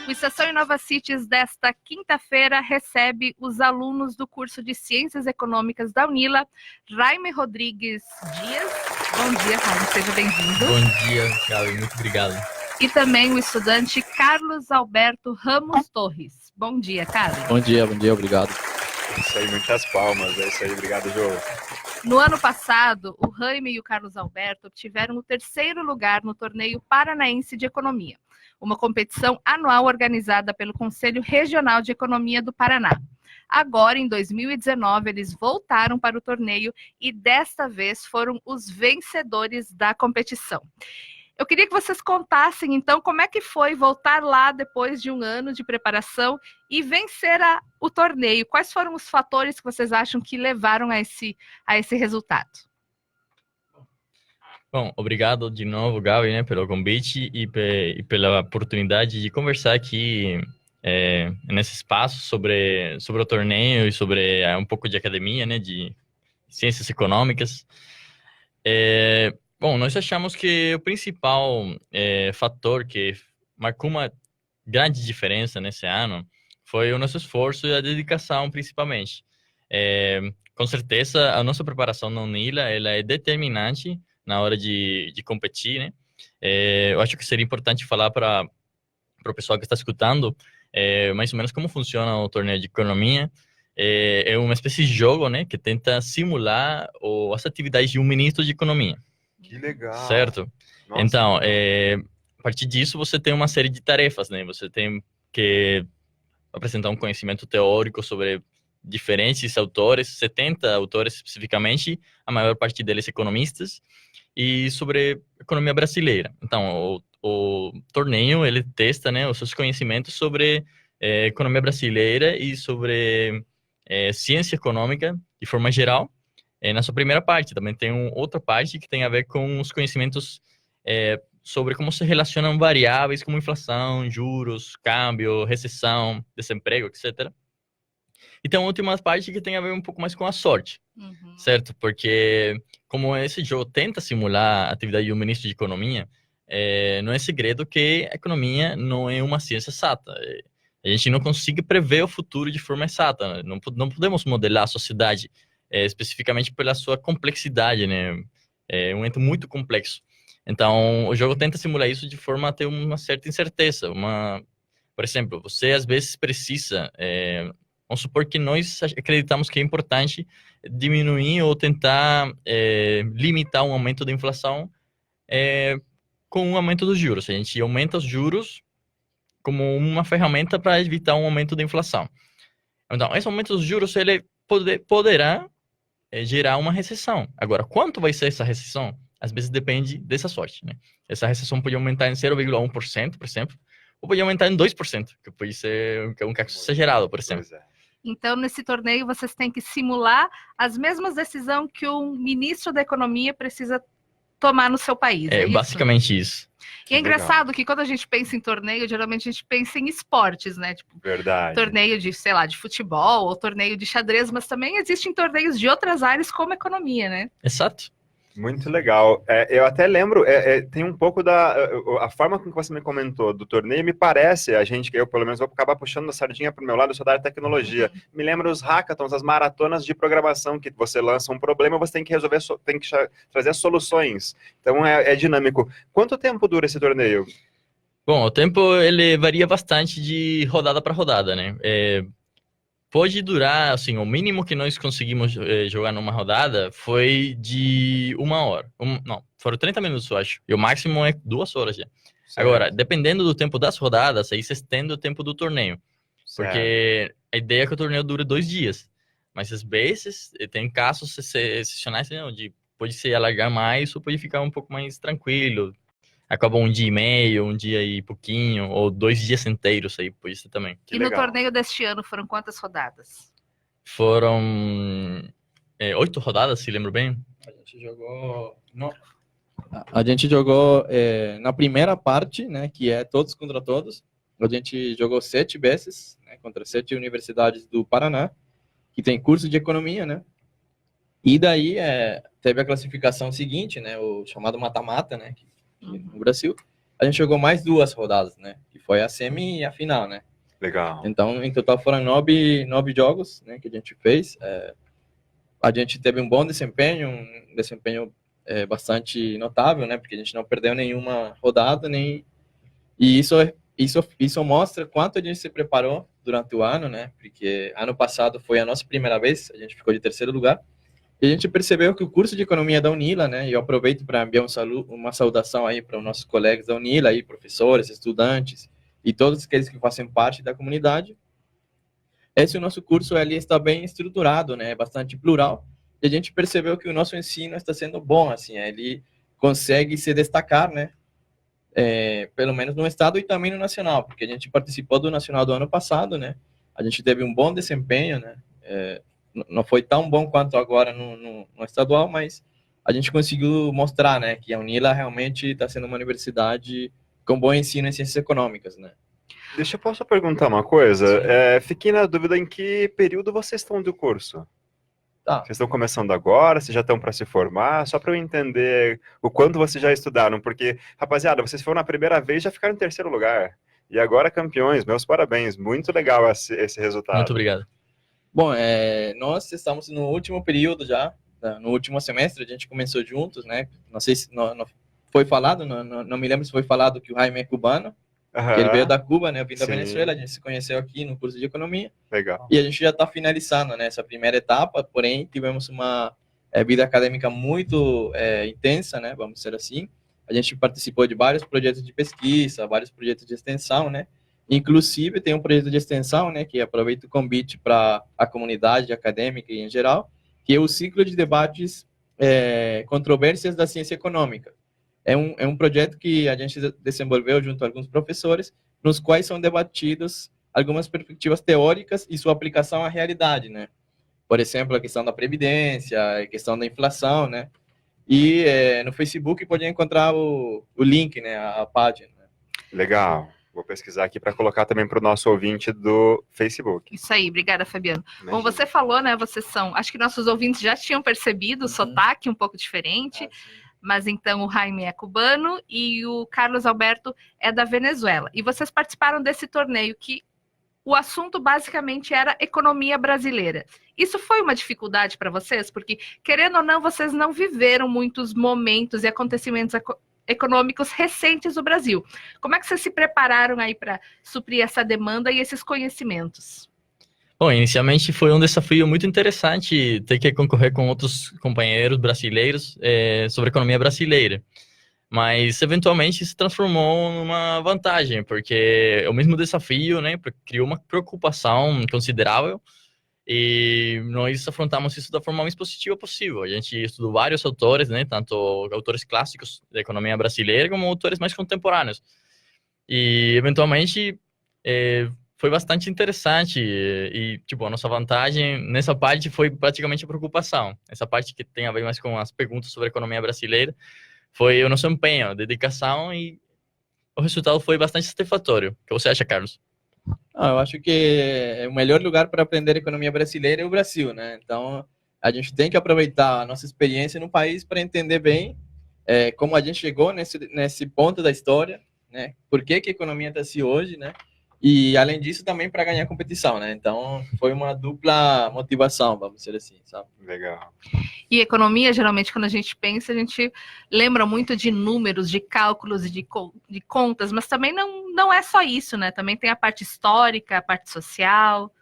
O Estação Inova Cities desta quinta-feira recebe os alunos do curso de Ciências Econômicas da Unila, Jaime Rodrigues Dias. Bom dia, Jaime, seja bem-vindo. Bom dia, Gabi, muito obrigado. E também o estudante Carlos Alberto Ramos Torres. Bom dia, Carlos. Bom dia, obrigado. Isso aí, muitas palmas, é isso aí, obrigado, Jô. No ano passado, o Jaime e o Carlos Alberto obtiveram o terceiro lugar no Torneio Paranaense de Economia, uma competição anual organizada pelo Conselho Regional de Economia do Paraná. Agora, em 2019, eles voltaram para o torneio e desta vez foram os vencedores da competição. Eu queria que vocês contassem, então, como é que foi voltar lá depois de um ano de preparação e vencer o torneio. Quais foram os fatores que vocês acham que levaram a esse resultado? Bom, obrigado de novo, Gabi, né, pelo convite e pela oportunidade de conversar aqui nesse espaço sobre o torneio e sobre um pouco de academia, né, de ciências econômicas. Bom, nós achamos que o principal fator que marcou uma grande diferença nesse ano foi o nosso esforço e a dedicação, principalmente. Com certeza, a nossa preparação na Unila ela é determinante na hora de competir, né? Eu acho que seria importante falar para o pessoal que está escutando mais ou menos como funciona o torneio de economia. É uma espécie de jogo, né, que tenta simular as atividades de um ministro de economia. Que legal. Certo? Nossa. Então, a partir disso, você tem uma série de tarefas, né? Você tem que apresentar um conhecimento teórico sobre diferentes autores, 70 autores especificamente, a maior parte deles economistas, e sobre economia brasileira. Então, o torneio, ele testa, né, os seus conhecimentos sobre economia brasileira e sobre ciência econômica de forma geral. Na sua primeira parte, também tem outra parte que tem a ver com os conhecimentos sobre como se relacionam variáveis como inflação, juros, câmbio, recessão, desemprego, etc. E tem uma última parte que tem a ver um pouco mais com a sorte, certo? Porque como esse jogo tenta simular a atividade de um ministro de economia, não é segredo que a economia não é uma ciência exata. A gente não consegue prever o futuro de forma exata. Não podemos modelar a sociedade especificamente pela sua complexidade, né? É um ente muito complexo. Então, o jogo tenta simular isso de forma a ter uma certa incerteza. Por exemplo, você às vezes precisa... Vamos supor que nós acreditamos que é importante diminuir ou tentar limitar um aumento da inflação com o aumento dos juros. A gente aumenta os juros como uma ferramenta para evitar um aumento da inflação. Então, esse aumento dos juros ele poderá gerar uma recessão. Agora, quanto vai ser essa recessão? Às vezes depende dessa sorte, né? Essa recessão pode aumentar em 0,1%, por exemplo, ou pode aumentar em 2%, que pode ser um caso exagerado, por exemplo. Então, nesse torneio, vocês têm que simular as mesmas decisões que um ministro da Economia precisa tomar no seu país. É basicamente isso. E é engraçado que quando a gente pensa em torneio, geralmente a gente pensa em esportes, né? Tipo, verdade. Torneio de, sei lá, de futebol ou torneio de xadrez, mas também existem torneios de outras áreas como economia, né? Exato. Muito legal. Eu até lembro, tem um pouco a forma com que você me comentou do torneio, me parece, eu pelo menos vou acabar puxando a sardinha para o meu lado, eu sou da área de tecnologia. Me lembra os hackathons, as maratonas de programação, que você lança um problema, você tem que resolver, tem que trazer soluções. Então é dinâmico. Quanto tempo dura esse torneio? Bom, o tempo ele varia bastante de rodada para rodada, né? Pode durar, assim, o mínimo que nós conseguimos jogar numa rodada foi de 1 hora. Não, foram 30 minutos, eu acho. E o máximo é 2 horas já. Certo. Agora, dependendo do tempo das rodadas, aí você estende o tempo do torneio. Certo. Porque a ideia é que o torneio dure 2 dias. Mas às vezes, tem casos excepcionais, pode se alargar mais ou pode ficar um pouco mais tranquilo. Acaba 1 dia e meio, 1 dia e pouquinho, ou 2 dias inteiros aí, por isso também. E no torneio deste ano foram quantas rodadas? Foram 8 rodadas, se lembro bem. A gente jogou na primeira parte, né, que é todos contra todos. A gente jogou 7 vezes, né, contra 7 universidades do Paraná, que tem curso de economia, né? E daí teve a classificação seguinte, né, o chamado mata-mata, né, no Brasil. a gente jogou mais 2 rodadas, né? Que foi a semi e a final, né? Legal. Então, em total foram 9 jogos, né, que a gente fez. A gente teve um bom desempenho, bastante notável, né? Porque a gente não perdeu nenhuma rodada, e isso mostra quanto a gente se preparou durante o ano, né? Porque ano passado foi a nossa primeira vez, a gente ficou de 3º lugar. E a gente percebeu que o curso de economia da Unila, né? E eu aproveito para enviar uma saudação aí para os nossos colegas da Unila, aí, professores, estudantes e todos aqueles que fazem parte da comunidade. Esse nosso curso ali está bem estruturado, né? Bastante plural. E a gente percebeu que o nosso ensino está sendo bom, assim, ele consegue se destacar, né? Pelo menos no estado e também no nacional, porque a gente participou do nacional do ano passado, né? A gente teve um bom desempenho, né? Não foi tão bom quanto agora no estadual, mas a gente conseguiu mostrar, né, que a Unila realmente está sendo uma universidade com bom ensino em ciências econômicas, né? Posso perguntar uma coisa? Fiquei na dúvida em que período vocês estão do curso. Tá. Vocês estão começando agora? Vocês já estão para se formar? Só para eu entender o quanto vocês já estudaram, porque, rapaziada, vocês foram na primeira vez e já ficaram em 3º lugar. E agora campeões, meus parabéns. Muito legal esse resultado. Muito obrigado. Bom, nós estamos no último período já, no último semestre, a gente começou juntos, né? Não sei se não foi falado, não me lembro se foi falado que o Jaime é cubano, que ele veio da Cuba, né? Eu vim da Venezuela, a gente se conheceu aqui no curso de economia. Legal. E a gente já está finalizando, né, essa primeira etapa, porém tivemos uma vida acadêmica muito intensa, né? Vamos dizer assim. A gente participou de vários projetos de pesquisa, vários projetos de extensão, né? Inclusive, tem um projeto de extensão, né, que aproveita o convite para a comunidade acadêmica e em geral, que é o ciclo de debates controvérsias da ciência econômica. É um projeto que a gente desenvolveu junto a alguns professores, nos quais são debatidos algumas perspectivas teóricas e sua aplicação à realidade, né? Por exemplo, a questão da previdência, a questão da inflação, né? E no Facebook pode encontrar o link, né, a página. Legal. Vou pesquisar aqui para colocar também para o nosso ouvinte do Facebook. Isso aí, obrigada, Fabiano. Imagina. Bom, você falou, né, acho que nossos ouvintes já tinham percebido o sotaque um pouco diferente, mas então o Jaime é cubano e o Carlos Alberto é da Venezuela. E vocês participaram desse torneio que o assunto basicamente era economia brasileira. Isso foi uma dificuldade para vocês? Porque, querendo ou não, vocês não viveram muitos momentos e acontecimentos econômicos recentes do Brasil. Como é que vocês se prepararam aí para suprir essa demanda e esses conhecimentos? Bom, inicialmente foi um desafio muito interessante ter que concorrer com outros companheiros brasileiros sobre a economia brasileira. Mas, eventualmente, se transformou numa vantagem, porque o mesmo desafio, né, criou uma preocupação considerável e nós afrontamos isso da forma mais positiva possível. A gente estudou vários autores, né, tanto autores clássicos da economia brasileira como autores mais contemporâneos. E, eventualmente, foi bastante interessante e, tipo, a nossa vantagem nessa parte foi praticamente a preocupação. Essa parte que tem a ver mais com as perguntas sobre a economia brasileira foi o nosso empenho, a dedicação, e o resultado foi bastante satisfatório. O que você acha, Carlos? Eu acho que o melhor lugar para aprender economia brasileira é o Brasil, né? Então, a gente tem que aproveitar a nossa experiência no país para entender bem como a gente chegou nesse ponto da história, né? Por que a economia está assim hoje, né? E, além disso, também para ganhar competição, né? Então, foi uma dupla motivação, vamos dizer assim, sabe? Legal. E economia, geralmente, quando a gente pensa, a gente lembra muito de números, de cálculos e de contas, mas também não é só isso, né? Também tem a parte histórica, a parte social.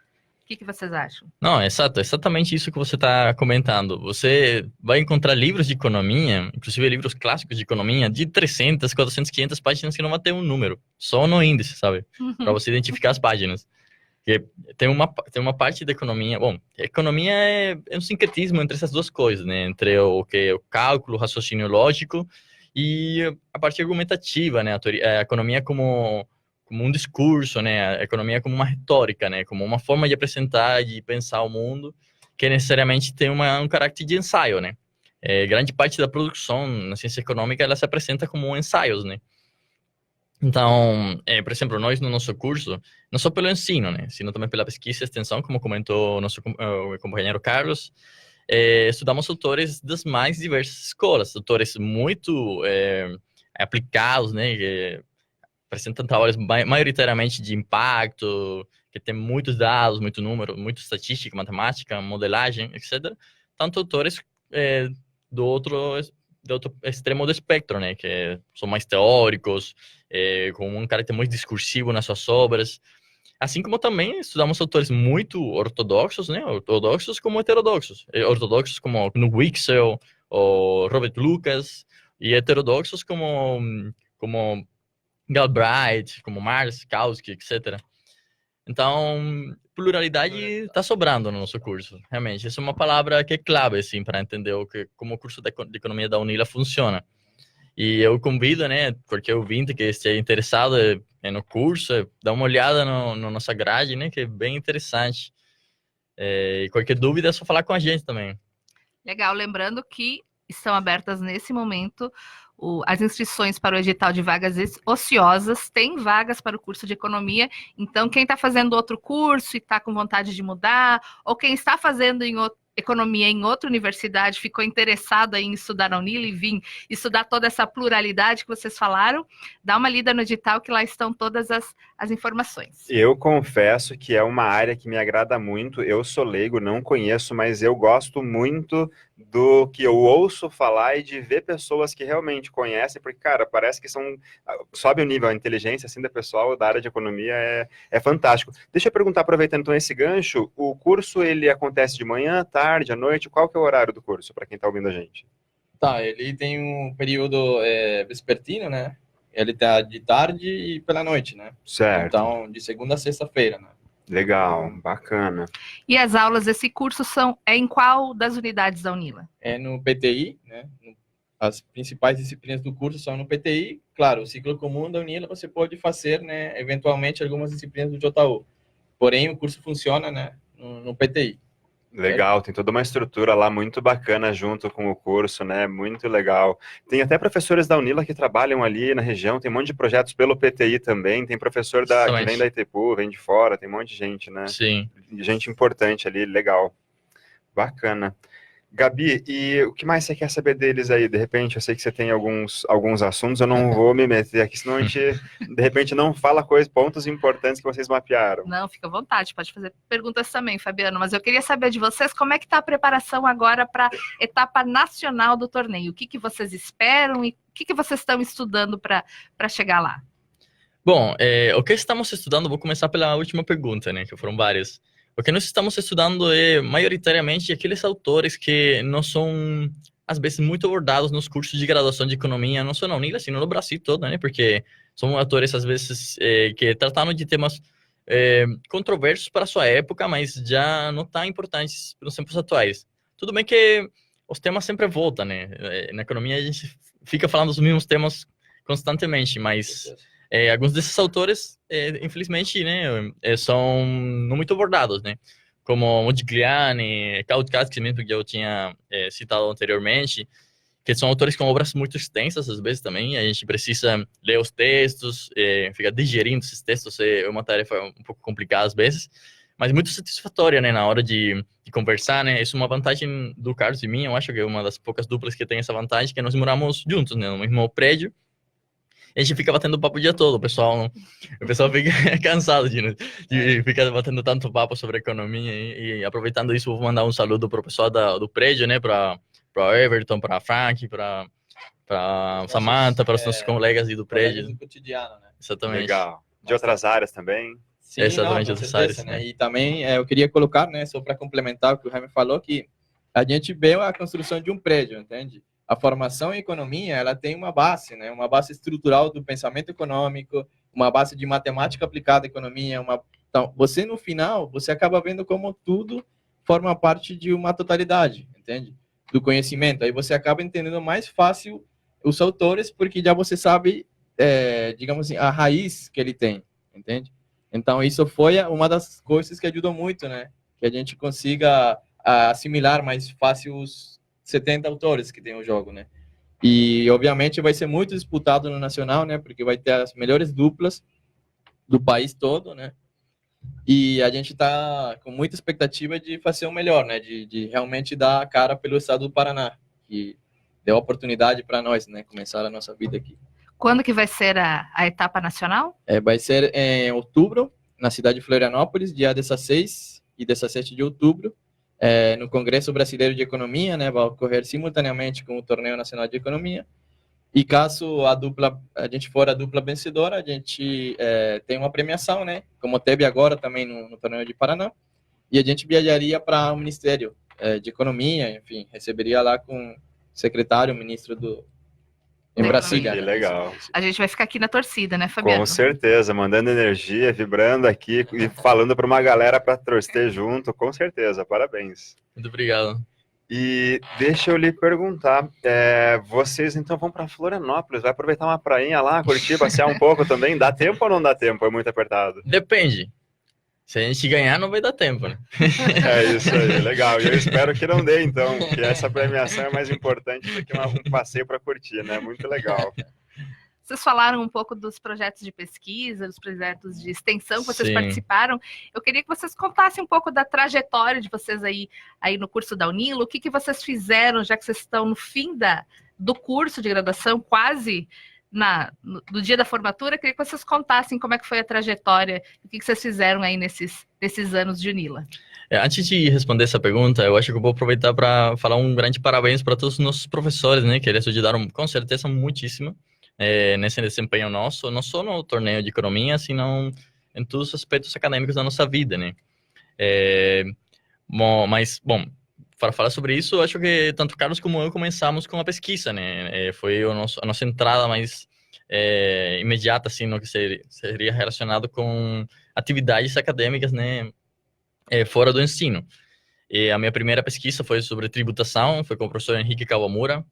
O que vocês acham? Não, exatamente isso que você está comentando. Você vai encontrar livros de economia, inclusive livros clássicos de economia, de 300, 400, 500 páginas que não vai ter um número, só no índice, sabe? Para você identificar as páginas. Porque tem uma parte da economia. Bom, a economia é um sincretismo entre essas duas coisas, né? Entre o cálculo, o raciocínio lógico e a parte argumentativa, né? A economia como um discurso, né? A economia como uma retórica, né? Como uma forma de apresentar, de pensar o mundo, que necessariamente tem um caráter de ensaio, né? Grande parte da produção na ciência econômica, ela se apresenta como ensaios, né? Então, por exemplo, nós no nosso curso, não só pelo ensino, né? Sino também pela pesquisa e extensão, como comentou o nosso companheiro Carlos, estudamos autores das mais diversas escolas, autores muito aplicados, né? apresentam trabalhos maioritariamente de impacto, que tem muitos dados, muito número, muita estatística, matemática, modelagem, etc. Tanto autores do outro extremo do espectro, né, que são mais teóricos, com um caráter muito discursivo nas suas obras. Assim como também estudamos autores muito ortodoxos, né, ortodoxos como heterodoxos. Ortodoxos como Knut Wicksell, ou Robert Lucas, e heterodoxos como Galbraith, como Marx, Kautsky, etc. Então, pluralidade está sobrando no nosso curso, realmente. Essa é uma palavra que é clave, assim, para entender como o curso de economia da Unila funciona. E eu convido, né, qualquer ouvinte que esteja interessado no curso, dá uma olhada na nossa grade, né, que é bem interessante. E qualquer dúvida é só falar com a gente também. Legal, lembrando que estão abertas nesse momento as inscrições para o edital de vagas ociosas. Tem vagas para o curso de economia, então quem está fazendo outro curso e está com vontade de mudar, ou quem está fazendo economia em outra universidade, ficou interessado em estudar na Unila e vir estudar toda essa pluralidade que vocês falaram, dá uma lida no edital que lá estão todas as informações. Eu confesso que é uma área que me agrada muito. Eu sou leigo, não conheço, mas eu gosto muito do que eu ouço falar e de ver pessoas que realmente conhecem, porque, cara, parece que sobe o nível, a inteligência assim, da pessoal da área de economia é fantástico. Deixa eu perguntar, aproveitando então esse gancho, o curso ele acontece de manhã, tarde, à noite? Qual que é o horário do curso, para quem está ouvindo a gente? Tá, ele tem um período vespertino, né? Ele tá de tarde e pela noite, né? Certo. Então, de segunda a sexta-feira, né? Legal, bacana. E as aulas desse curso são em qual das unidades da Unila? É no PTI, né? As principais disciplinas do curso são no PTI. Claro, o ciclo comum da Unila você pode fazer, né? Eventualmente algumas disciplinas do JU. Porém, o curso funciona, né? No PTI. Legal, tem toda uma estrutura lá muito bacana junto com o curso, né? Muito legal. Tem até professores da Unila que trabalham ali na região, tem um monte de projetos pelo PTI também, tem professor que vem da ITPU, vem de fora, tem um monte de gente, né? Sim. Gente importante ali, legal. Bacana. Gabi, e o que mais você quer saber deles aí? De repente, eu sei que você tem alguns assuntos, eu não vou me meter aqui, senão a gente, de repente, não fala pontos importantes que vocês mapearam. Não, fica à vontade, pode fazer perguntas também, Fabiano, mas eu queria saber de vocês como é que está a preparação agora para a etapa nacional do torneio. O que vocês esperam e o que vocês estão estudando para chegar lá? Bom, o que estamos estudando, vou começar pela última pergunta, né, que foram várias. O que nós estamos estudando é, maioritariamente, aqueles autores que não são, às vezes, muito abordados nos cursos de graduação de economia, não só na Unila, sino no Brasil todo, né? Porque são autores, às vezes, que trataram de temas controversos para a sua época, mas já não tão importantes nos tempos atuais. Tudo bem que os temas sempre voltam, né? Na economia, a gente fica falando dos mesmos temas constantemente, mas... alguns desses autores, infelizmente, né, são não muito abordados, né? Como Modigliani, Kautsky mesmo, que eu tinha citado anteriormente, que são autores com obras muito extensas, às vezes, também. A gente precisa ler os textos, ficar digerindo esses textos, é uma tarefa um pouco complicada, às vezes, mas muito satisfatória, né, na hora de conversar, né? Isso é uma vantagem do Carlos e minha, eu acho que é uma das poucas duplas que tem essa vantagem, que nós moramos juntos, né, no mesmo prédio. A gente fica batendo papo o dia todo, o pessoal fica cansado de ficar batendo tanto papo sobre economia e aproveitando isso, vou mandar um saludo para o pessoal do prédio, né, para Everton, para Frank, para Samantha, para os nossos colegas do prédio. Do cotidiano, né? Exatamente. Legal. De outras áreas também. Sim, exatamente, outras áreas, né? E também eu queria colocar, né, só para complementar o que o Jaime falou, que a gente vê a construção de um prédio, entende? A formação em economia, ela tem uma base, né? Uma base estrutural do pensamento econômico, uma base de matemática aplicada à economia. Então, você, no final, você acaba vendo como tudo forma parte de uma totalidade, entende? Do conhecimento. Aí você acaba entendendo mais fácil os autores, porque já você sabe, digamos assim, a raiz que ele tem, entende? Então, isso foi uma das coisas que ajudou muito, né? Que a gente consiga assimilar mais fácil os 70 autores que tem o jogo, né? E, obviamente, vai ser muito disputado no Nacional, né? Porque vai ter as melhores duplas do país todo, né? E a gente tá com muita expectativa de fazer o melhor, né? De realmente dar a cara pelo estado do Paraná, que deu a oportunidade para nós, né? Começar a nossa vida aqui. Quando que vai ser a etapa nacional? Vai ser em outubro, na cidade de Florianópolis, dia 16 e 17 de outubro, no Congresso Brasileiro de Economia, né? Vai ocorrer simultaneamente com o Torneio Nacional de Economia. E caso a gente for a dupla vencedora, a gente tem uma premiação, né? Como teve agora também no Torneio de Paraná. E a gente viajaria para o Ministério de Economia, enfim, receberia lá com o secretário, o ministro em Brasília. Que legal. A gente vai ficar aqui na torcida, né, Fabiano? Com certeza, mandando energia, vibrando aqui e falando para uma galera para torcer junto, com certeza, parabéns. Muito obrigado. E deixa eu lhe perguntar, vocês então vão para Florianópolis, vai aproveitar uma prainha lá, curtir, passear um pouco também? Dá tempo ou não dá tempo? É muito apertado? Depende. Se a gente ganhar, não vai dar tempo, né? É isso aí, legal. E eu espero que não dê, então, que essa premiação é mais importante do que um passeio para curtir, né? Muito legal. Vocês falaram um pouco dos projetos de pesquisa, dos projetos de extensão que vocês Sim. participaram. Eu queria que vocês contassem um pouco da trajetória de vocês aí no curso da Unila. O que vocês fizeram, já que vocês estão no fim do curso de graduação, quase no dia da formatura. Eu queria que vocês contassem como é que foi a trajetória, o que vocês fizeram aí nesses anos de Unila. Antes de responder essa pergunta, eu acho que eu vou aproveitar para falar um grande parabéns para todos os nossos professores, né? Que eles ajudaram, com certeza, muitíssimo nesse desempenho nosso, não só no torneio de economia, senão em todos os aspectos acadêmicos da nossa vida, né? Bom, para falar sobre isso, eu acho que tanto Carlos como eu começamos com a pesquisa, né? Foi a nossa entrada mais imediata, assim, no que seria relacionado com atividades acadêmicas, né? Fora do ensino. E a minha primeira pesquisa foi sobre tributação, foi com o professor Henrique Kawamura.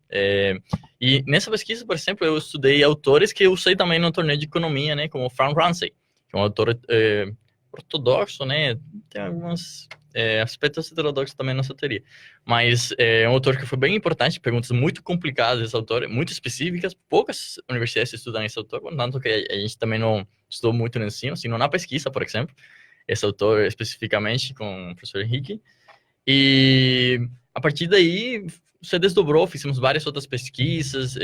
E nessa pesquisa, por exemplo, eu estudei autores que eu usei também no torneio de economia, né? Como Frank Ramsey, que é um autor ortodoxo, né? Tem alguns aspectos heterodoxos também nessa teoria. Mas é um autor que foi bem importante, perguntas muito complicadas desse autor, muito específicas. Poucas universidades estudam esse autor, tanto que a gente também não estudou muito no ensino, sino na pesquisa, por exemplo. Esse autor especificamente com o professor Henrique. E a partir daí se desdobrou, fizemos várias outras pesquisas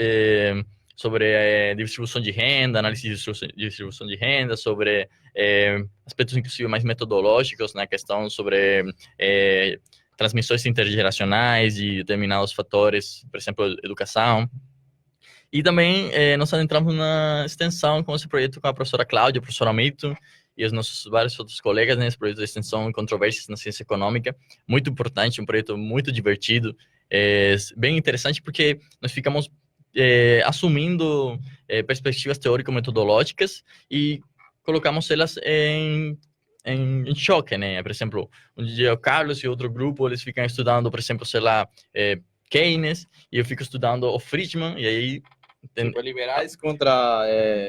sobre distribuição de renda, análise de distribuição de renda, sobre aspectos inclusive mais metodológicos, na questão sobre transmissões intergeracionais de determinados fatores, por exemplo, educação. E também nós entramos na extensão com esse projeto com a professora Cláudia, a professora Milton, e os nossos vários outros colegas nesse projeto de extensão em controvérsias na ciência econômica. Muito importante, um projeto muito divertido, bem interessante, porque nós ficamos assumindo perspectivas teórico-metodológicas e colocamos elas em choque, né? Por exemplo, um dia o Carlos e outro grupo, eles ficam estudando, por exemplo, sei lá, Keynes, e eu fico estudando o Friedman, e aí liberais contra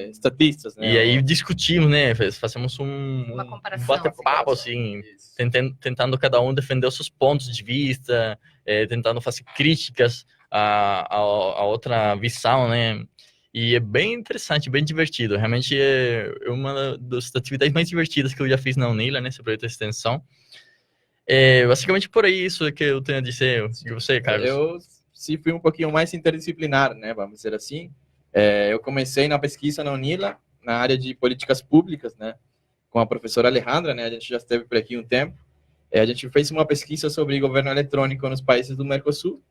estatistas, né? E aí discutimos, né? Fazemos um bate-papo, assim, tentando cada um defender os seus pontos de vista, tentando fazer críticas a outra visão, né? E é bem interessante, bem divertido. Realmente é uma das atividades mais divertidas que eu já fiz na Unila, nesse projeto de extensão. Basicamente por aí isso que eu tenho a dizer. E você, Carlos? Eu se fui um pouquinho mais interdisciplinar, né? Vamos dizer assim. Eu comecei na pesquisa na Unila, na área de políticas públicas, né? Com a professora Alejandra, né? A gente já esteve por aqui um tempo. A gente fez uma pesquisa sobre governo eletrônico nos países do Mercosul.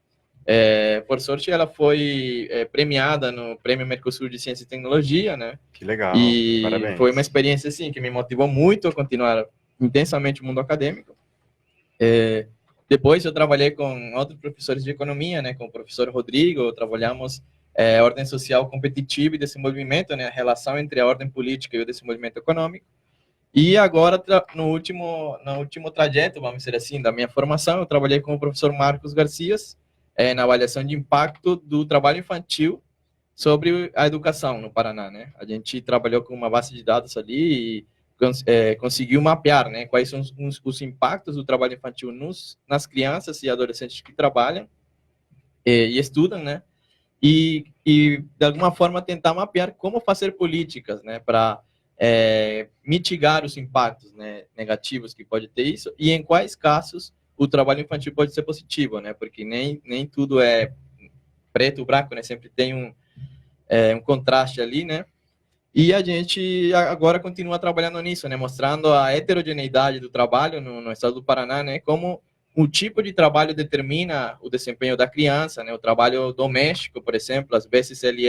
Por sorte, ela foi premiada no Prêmio Mercosul de Ciência e Tecnologia, né? Que legal, e parabéns. Foi uma experiência, assim, que me motivou muito a continuar intensamente o mundo acadêmico. Depois eu trabalhei com outros professores de economia, né? Com o professor Rodrigo, trabalhamos ordem social competitiva e desenvolvimento, né? A relação entre a ordem política e o desenvolvimento econômico. E agora, no último trajeto, vamos dizer assim, da minha formação, eu trabalhei com o professor Marcos Garcias, na avaliação de impacto do trabalho infantil sobre a educação no Paraná, né? A gente trabalhou com uma base de dados ali e conseguiu mapear, né, quais são os impactos do trabalho infantil nas crianças e adolescentes que trabalham e estudam, né? E de alguma forma tentar mapear como fazer políticas, né, para mitigar os impactos, né, negativos que pode ter isso e em quais casos o trabalho infantil pode ser positivo, né? Porque nem tudo é preto ou branco, né? Sempre tem um contraste ali, né? E a gente agora continua trabalhando nisso, né? Mostrando a heterogeneidade do trabalho no estado do Paraná, né? Como o tipo de trabalho determina o desempenho da criança, né? O trabalho doméstico, por exemplo, às vezes ele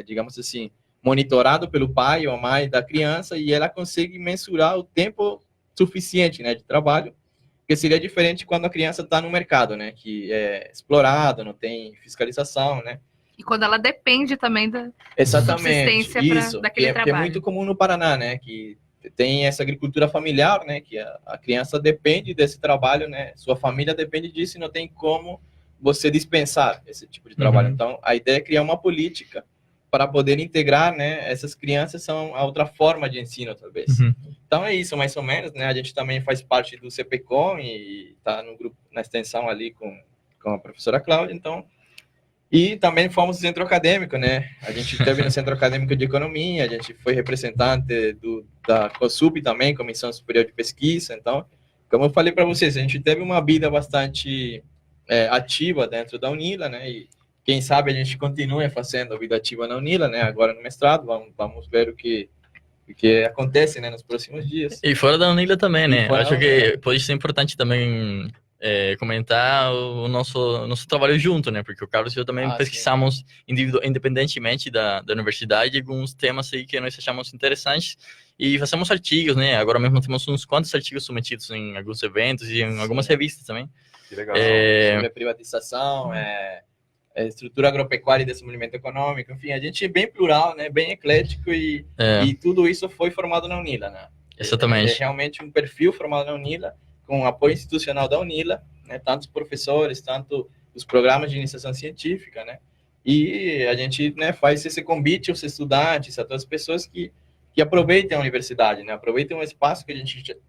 digamos assim, monitorado pelo pai ou a mãe da criança e ela consegue mensurar o tempo suficiente, né, de trabalho, que seria diferente quando a criança está no mercado, né, que é explorado, não tem fiscalização, né. E quando ela depende também da Exatamente, subsistência isso, daquele que trabalho. é muito comum no Paraná, né, que tem essa agricultura familiar, né, que a criança depende desse trabalho, né, sua família depende disso e não tem como você dispensar esse tipo de trabalho. Então, a ideia é criar uma política para poder integrar, né, essas crianças a outra forma de ensino, talvez. Então, é isso, mais ou menos, né, a gente também faz parte do CPCom e está no grupo, na extensão ali com a professora Cláudia, então, e também fomos centro acadêmico, né, a gente esteve no Centro Acadêmico de Economia, a gente foi representante da COSUP também, Comissão Superior de Pesquisa, então, como eu falei para vocês, a gente teve uma vida bastante ativa dentro da UNILA, né, e quem sabe a gente continue fazendo a vida ativa na UNILA, né? Agora no mestrado, vamos ver o que acontece, né, nos próximos dias. E fora da UNILA também, né? Eu acho que UNILA. pode ser importante também comentar o nosso trabalho junto, né? Porque o Carlos e eu também pesquisamos independentemente da universidade alguns temas aí que nós achamos interessantes e fazemos artigos, né? Agora mesmo temos uns quantos artigos submetidos em alguns eventos e em algumas revistas também. Que legal. Sobre a privatização, estrutura agropecuária e desenvolvimento econômico, enfim, a gente é bem plural, né, bem eclético e tudo isso foi formado na UNILA, né? Exatamente. É realmente um perfil formado na UNILA, com o apoio institucional da UNILA, né, tanto os professores, tanto os programas de iniciação científica, né, e a gente, né, faz esse convite aos estudantes, a todas as pessoas que aproveitem a universidade, né, aproveitem o espaço que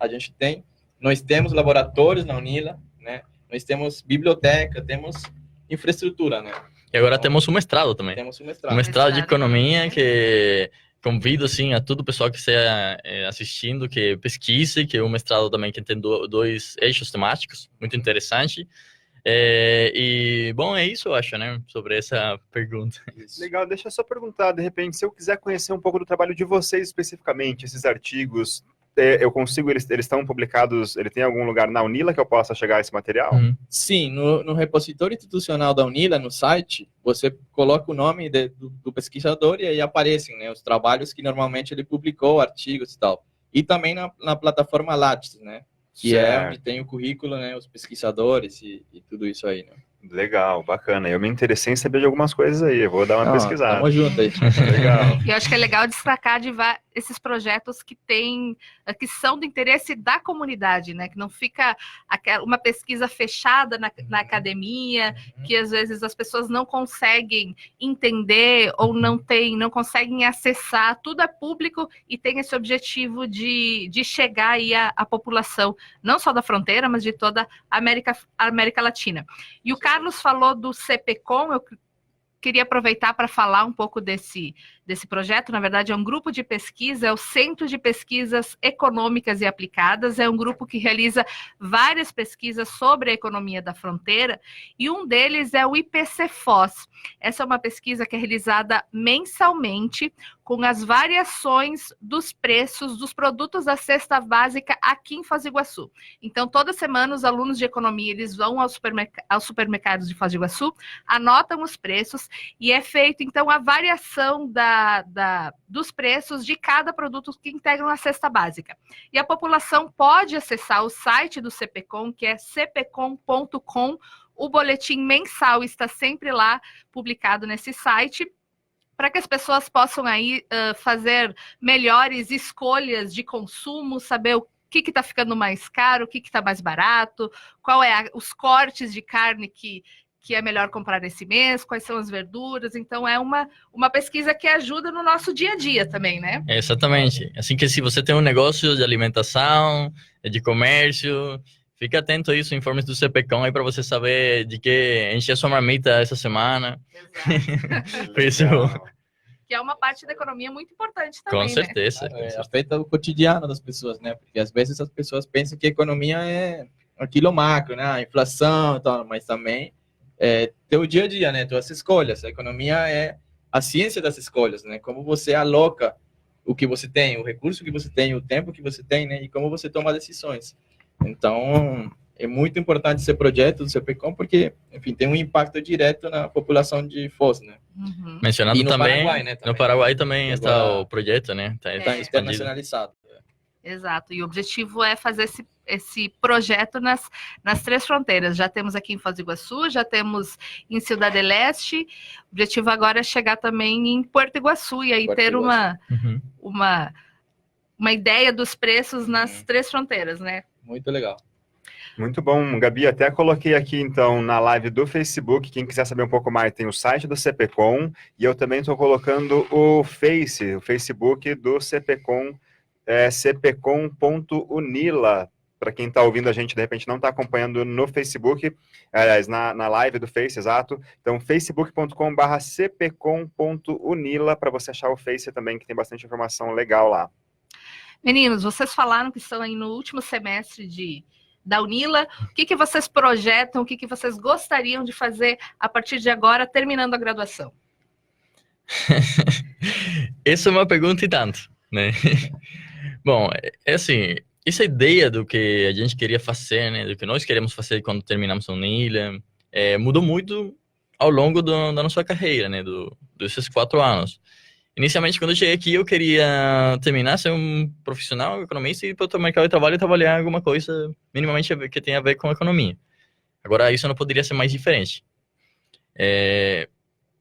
a gente tem. Nós temos laboratórios na UNILA, né, nós temos biblioteca, temos infraestrutura, né? E agora temos um mestrado também. Temos um mestrado. Um mestrado de economia que convido, assim, a todo o pessoal que esteja assistindo, que pesquise, que é um mestrado também que tem dois eixos temáticos, muito interessante. E, bom, é isso, eu acho, né, sobre essa pergunta. Legal, deixa eu só perguntar, de repente, se eu quiser conhecer um pouco do trabalho de vocês especificamente, esses artigos, eu consigo, eles estão publicados, ele tem algum lugar na UNILA que eu possa chegar a esse material? Sim, no repositório institucional da UNILA, no site, você coloca o nome do pesquisador e aí aparecem, né, os trabalhos que normalmente ele publicou, artigos e tal. E também na plataforma Lattes, né, que é onde tem o currículo, né, os pesquisadores e tudo isso aí, né. Legal, bacana. Eu me interessei em saber de algumas coisas aí, eu vou dar uma pesquisada. Tamo junto aí. Legal. E eu acho que é legal destacar esses projetos que são do interesse da comunidade, né? Que não fica uma pesquisa fechada na academia, que às vezes as pessoas não conseguem entender ou não conseguem acessar. Tudo é público e tem esse objetivo de chegar aí à população, não só da fronteira, mas de toda a América Latina. E o Carlos falou do CPCom, eu queria aproveitar para falar um pouco desse projeto. Na verdade, é um grupo de pesquisa, é o Centro de Pesquisas Econômicas e Aplicadas, é um grupo que realiza várias pesquisas sobre a economia da fronteira, e um deles é o IPCFOS. Essa é uma pesquisa que é realizada mensalmente, com as variações dos preços dos produtos da cesta básica aqui em Foz do Iguaçu. Então, toda semana, os alunos de economia, eles vão aos supermercados de Foz do Iguaçu, anotam os preços, e é feito, então, a variação dos preços de cada produto que integram a cesta básica. E a população pode acessar o site do CPCom, que é cpcom.com. O boletim mensal está sempre lá, publicado nesse site, para que as pessoas possam aí fazer melhores escolhas de consumo, saber o que está ficando mais caro, o que está mais barato, qual é os cortes de carne que é melhor comprar esse mês, quais são as verduras. Então, é uma pesquisa que ajuda no nosso dia a dia também, né? Exatamente. Assim que se você tem um negócio de alimentação, de comércio, fica atento a isso, informes do CPCom aí para você saber de que encher a sua marmita essa semana. Exato. Por isso... Que é uma parte da economia muito importante também, com certeza. Né? Afeta o cotidiano das pessoas, né? Porque às vezes as pessoas pensam que a economia é aquilo macro, né? A inflação e tal, mas também tem o dia a dia, né? Tuas escolhas. A economia a ciência das escolhas, né? Como você aloca o que você tem, o recurso que você tem, o tempo que você tem, né? E como você toma decisões. Então, é muito importante esse projeto do CPCom, porque, enfim, tem um impacto direto na população de Foz, né? Uhum. Mencionando E no também, Paraguai, né, também. no Paraguai também E está agora o projeto, né? Está Está expandido. internacionalizado. Exato, e o objetivo é fazer esse projeto nas 3 fronteiras. Já temos aqui em Foz do Iguaçu, já temos em Ciudad del Este. O objetivo agora é chegar também em Puerto Iguaçu e aí Puerto ter Iguaçu. uma ideia dos preços nas 3 fronteiras, né? Muito legal. Muito bom, Gabi. Até coloquei aqui, então, na live do Facebook. Quem quiser saber um pouco mais, tem o site do CPCom. E eu também estou colocando o Facebook do CPCom, cpcom.unila. Para quem está ouvindo a gente, de repente, não está acompanhando no Facebook, aliás, na live do Face, exato. Então, facebook.com/cpcom.unila, para você achar o Face também, que tem bastante informação legal lá. Meninos, vocês falaram que estão aí no último semestre da Unila. O que vocês projetam, o que vocês gostariam de fazer a partir de agora, terminando a graduação? Essa é uma pergunta e tanto, né? Bom, é assim, essa ideia do que a gente queria fazer, né? Do que nós queremos fazer quando terminamos a Unila, mudou muito ao longo da nossa carreira, né? Desses 4 anos. Inicialmente, quando eu cheguei aqui, eu queria terminar, ser um profissional economista e ir para o mercado de trabalho e trabalhar em alguma coisa minimamente que tenha a ver com a economia. Agora, isso não poderia ser mais diferente.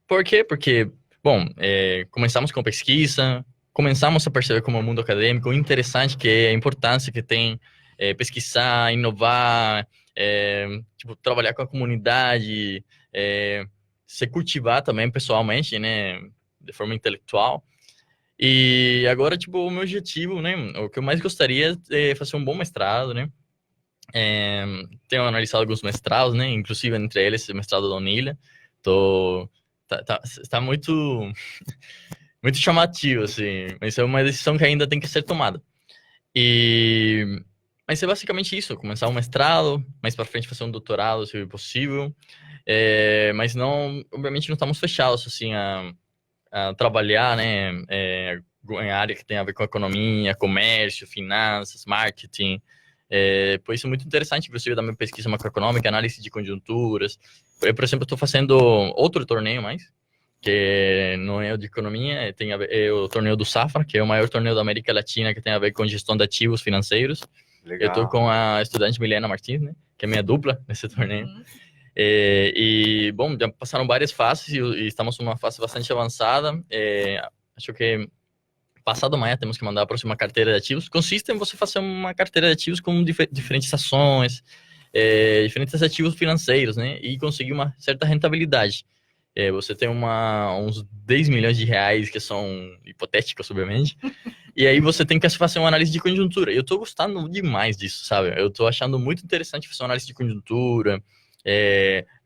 Por quê? Porque, bom, começamos com pesquisa, começamos a perceber como o mundo acadêmico, o interessante que é a importância que tem pesquisar, inovar, tipo, trabalhar com a comunidade, se cultivar também pessoalmente, né? De forma intelectual. E agora, tipo, o meu objetivo, né? O que eu mais gostaria é fazer um bom mestrado, né? Tenho analisado alguns mestrados, né? Inclusive, entre eles, o mestrado da Unila. Tá muito, muito chamativo, assim. Mas é uma decisão que ainda tem que ser tomada. Mas é basicamente isso. Começar um mestrado, mais para frente fazer um doutorado, se possível. Mas não, obviamente, não estamos fechados, assim, a trabalhar, né, em área que tem a ver com economia, comércio, finanças, marketing. Por isso é muito interessante, inclusive, da minha pesquisa macroeconômica, análise de conjunturas. Eu, por exemplo, estou fazendo outro torneio mais, que não é o de economia, tem a ver, é o torneio do Safra, que é o maior torneio da América Latina, que tem a ver com gestão de ativos financeiros. Legal. Eu estou com a estudante Milena Martins, né, que é minha dupla nesse torneio. Bom, já passaram várias fases e estamos numa fase bastante avançada. Acho que passado amanhã temos que mandar a próxima carteira de ativos. Consiste em você fazer uma carteira de ativos com diferentes ações, diferentes ativos financeiros, né? E conseguir uma certa rentabilidade. Você tem uns 10 milhões de reais que são hipotéticos, obviamente. E aí você tem que fazer uma análise de conjuntura. Eu estou gostando demais disso, sabe? Eu estou achando muito interessante fazer uma análise de conjuntura.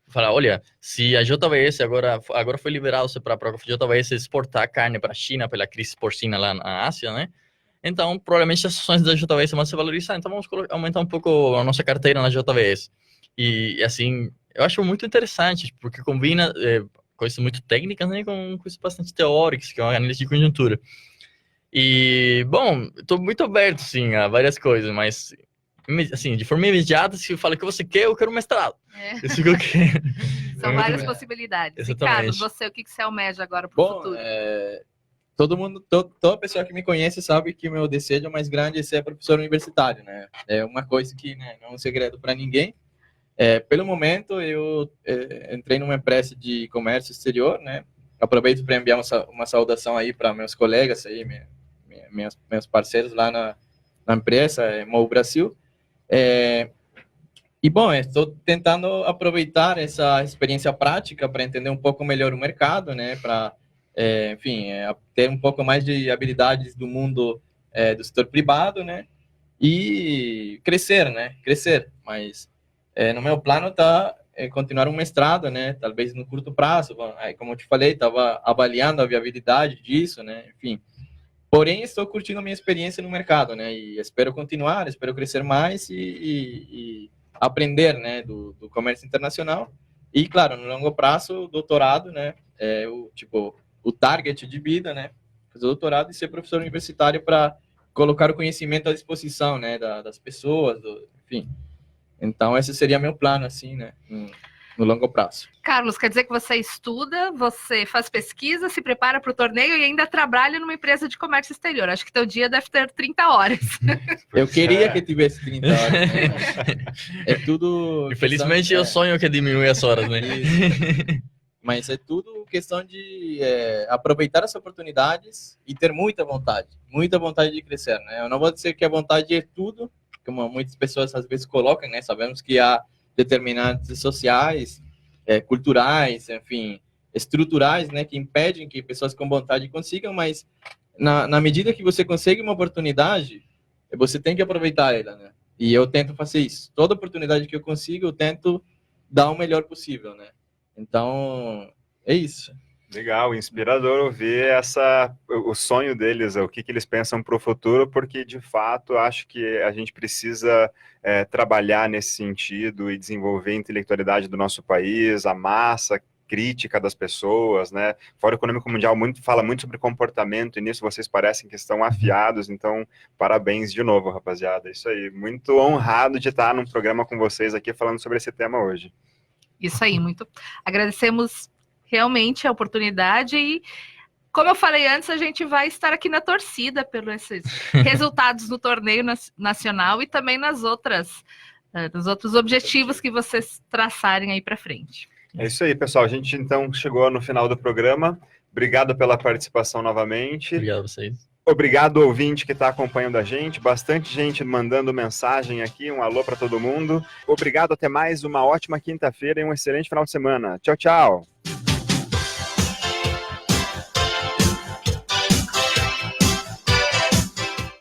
Falar, olha, se a JBS agora foi liberado para a JBS exportar carne para a China pela crise porcina lá na Ásia, né? Então, provavelmente as ações da JBS vão se valorizar, então vamos aumentar um pouco a nossa carteira na JBS. E assim, eu acho muito interessante, porque combina coisas muito técnicas, né, com coisas bastante teóricas, que é uma análise de conjuntura. E, bom, estou muito aberto, sim, a várias coisas, mas assim, de forma imediata, se fala que você quer, eu quero mestrado. Isso que eu quero. São várias possibilidades. Exatamente. E, Carlos, você, o que você almeja agora para o futuro? Toda pessoa que me conhece sabe que o meu desejo mais grande é ser professor universitário, né? É uma coisa que, né, não é um segredo para ninguém. Pelo momento, eu entrei numa empresa de comércio exterior, né? Aproveito para enviar uma saudação aí para meus colegas aí, meus parceiros lá na empresa, Mou Brasil. E, bom, estou tentando aproveitar essa experiência prática para entender um pouco melhor o mercado, né? Para, enfim, ter um pouco mais de habilidades do mundo do setor privado, né? E crescer, né? Crescer. Mas no meu plano está continuar um mestrado, né? Talvez no curto prazo. Bom, como eu te falei, estava avaliando a viabilidade disso, né? Enfim. Porém, estou curtindo a minha experiência no mercado, né? E espero continuar, espero crescer mais e aprender, né? Do comércio internacional. E, claro, no longo prazo, doutorado, né? o target de vida, né? Fazer doutorado e ser professor universitário para colocar o conhecimento à disposição, né? Das pessoas, enfim. Então, esse seria meu plano, assim, né? No longo prazo. Carlos, quer dizer que você estuda, você faz pesquisa, se prepara para o torneio e ainda trabalha numa empresa de comércio exterior. Acho que teu dia deve ter 30 horas. Eu queria que tivesse 30 horas, né? É tudo... Infelizmente, eu sonho que diminui as horas, né? Mas é tudo questão de aproveitar as oportunidades e ter muita vontade de crescer, né? Eu não vou dizer que a vontade é tudo, como muitas pessoas às vezes colocam, né? Sabemos que há determinantes sociais, culturais, enfim, estruturais, né? Que impedem que pessoas com vontade consigam, mas na medida que você consegue uma oportunidade, você tem que aproveitar ela, né? E eu tento fazer isso. Toda oportunidade que eu consigo, eu tento dar o melhor possível, né? Então, é isso. Legal, inspirador ouvir o sonho deles, o que eles pensam para o futuro, porque de fato acho que a gente precisa trabalhar nesse sentido e desenvolver a intelectualidade do nosso país, a massa crítica das pessoas, né? O Fórum Econômico Mundial fala muito sobre comportamento e nisso vocês parecem que estão afiados, então parabéns de novo, rapaziada. Isso aí, muito honrado de estar num programa com vocês aqui falando sobre esse tema hoje. Isso aí, muito. Agradecemos realmente a oportunidade e, como eu falei antes, a gente vai estar aqui na torcida pelos esses resultados no torneio nacional e também nos outros objetivos que vocês traçarem aí para frente. É isso aí, pessoal. A gente então chegou no final do programa. Obrigado pela participação novamente. Obrigado a vocês. Obrigado, ouvinte, que está acompanhando a gente. Bastante gente mandando mensagem aqui. Um alô para todo mundo. Obrigado, até mais. Uma ótima quinta-feira e um excelente final de semana. Tchau, tchau.